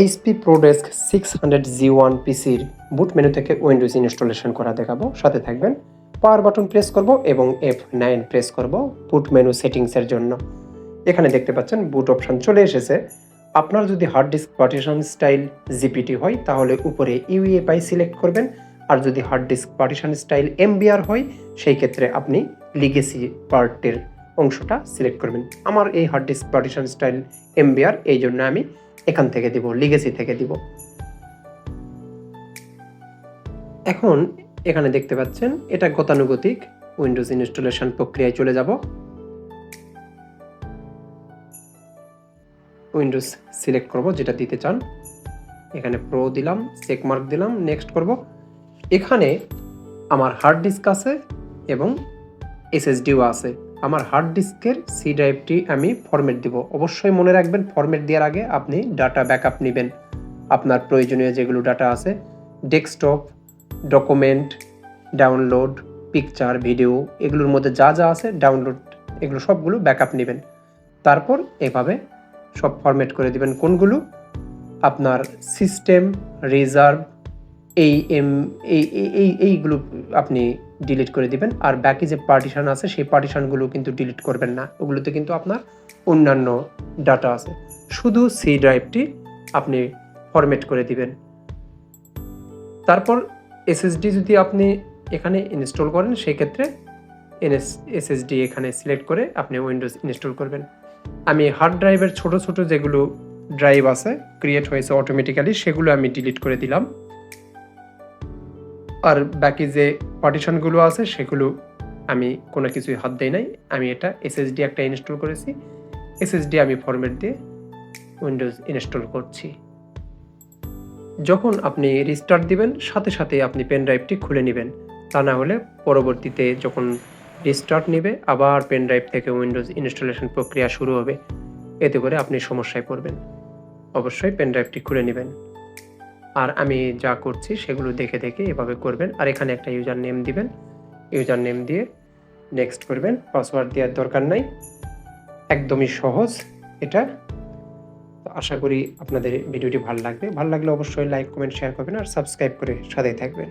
HP ProDesk 600G1 পিসির বুট menu থেকে Windows installation করা দেখাবো। সাথে থাকবেন। পাওয়ার বাটন প্রেস করব এবং F9 প্রেস করব বুট মেনু সেটিংসের জন্য। এখানে দেখতে পাচ্ছেন বুট অপশন চলে এসেছে। আপনার যদি hard disk partition style GPT হয় তাহলে উপরে UEFI সিলেক্ট করবেন, আর যদি hard disk partition style MBR হয় সেই ক্ষেত্রে আপনি লিগেসি পার্টের অংশটা সিলেক্ট করবেন। আমার এই hard disk partition style MBR, এই জন্য আমি এখান থেকে দিব, লিগেসি থেকে দিব। এখন এখানে দেখতে পাচ্ছেন এটা গতানুগতিক উইন্ডোজ ইনস্টলেশন প্রক্রিয়ায় চলে যাব। উইন্ডোজ সিলেক্ট করব যেটা দিতে চান। এখানে প্রো দিলাম, চেক মার্ক দিলাম, নেক্সট করব। এখানে আমার হার্ড ডিস্ক আছে এবং SSDও আছে। আমার হার্ড ডিস্কের সি ড্রাইভটি আমি ফরম্যাট দিব। অবশ্যই মনে রাখবেন ফরম্যাট দেওয়ার আগে আপনি ডাটা ব্যাকআপ নেবেন। আপনার প্রয়োজনীয় যেগুলো ডাটা আছে, desktop, document, download, picture, video, এগুলোর মধ্যে যা যা আছে ডাউনলোড, এগুলো সবগুলো ব্যাকআপ নেবেন। তারপর এভাবে সব ফরম্যাট করে দিবেন। কোনগুলো? আপনার সিস্টেম, রিজার্ভ, এইগুলো আপনি ডিলিট করে দিবেন। আর বাকি যে পার্টিশন আছে সেই পার্টিশনগুলো কিন্তু ডিলিট করবেন না, ওগুলোতে কিন্তু আপনার অন্যান্য ডাটা আছে। শুধু সি ড্রাইভটি আপনি ফরম্যাট করে দিবেন। তারপর SSD যদি আপনি এখানে ইনস্টল করেন সেক্ষেত্রে SSD এখানে সিলেক্ট করে আপনি উইন্ডোজ ইনস্টল করবেন। আমি হার্ড ড্রাইভের ছোট ছোট যেগুলো ড্রাইভ আছে ক্রিয়েট হয়েছে অটোমেটিক্যালি, সেগুলো আমি ডিলিট করে দিলাম। আর বাকি যে পার্টিশনগুলো আছে সেগুলো আমি কোনো কিছুই হাত দেই নাই। আমি এটা SSD একটা ইনস্টল করেছি, SSD আমি ফরম্যাট দিয়ে উইন্ডোজ ইনস্টল করছি। যখন আপনি রিস্টার্ট দিবেন সাথে সাথে আপনি পেন ড্রাইভটি খুলে নেবেন, তা না হলে পরবর্তীতে যখন রিস্টার্ট নেবে আবার পেন ড্রাইভ থেকে উইন্ডোজ ইনস্টলেশন প্রক্রিয়া শুরু হবে, এতে করে আপনি সমস্যায় পড়বেন। অবশ্যই পেন ড্রাইভটি খুলে নেবেন। আর আমি যা করছি সেগুলো দেখে দেখে এভাবে করবেন। আর এখানে একটা ইউজার নেম দিবেন, ইউজার নেম দিয়ে নেক্সট করবেন। পাসওয়ার্ড দেওয়ার দরকার নাই, একদমই সহজ এটা। আশা করি আপনাদের ভিডিওটি ভালো লাগবে। ভালো লাগলে অবশ্যই লাইক, কমেন্ট, শেয়ার করবেন আর সাবস্ক্রাইব করে সাথেই থাকবেন।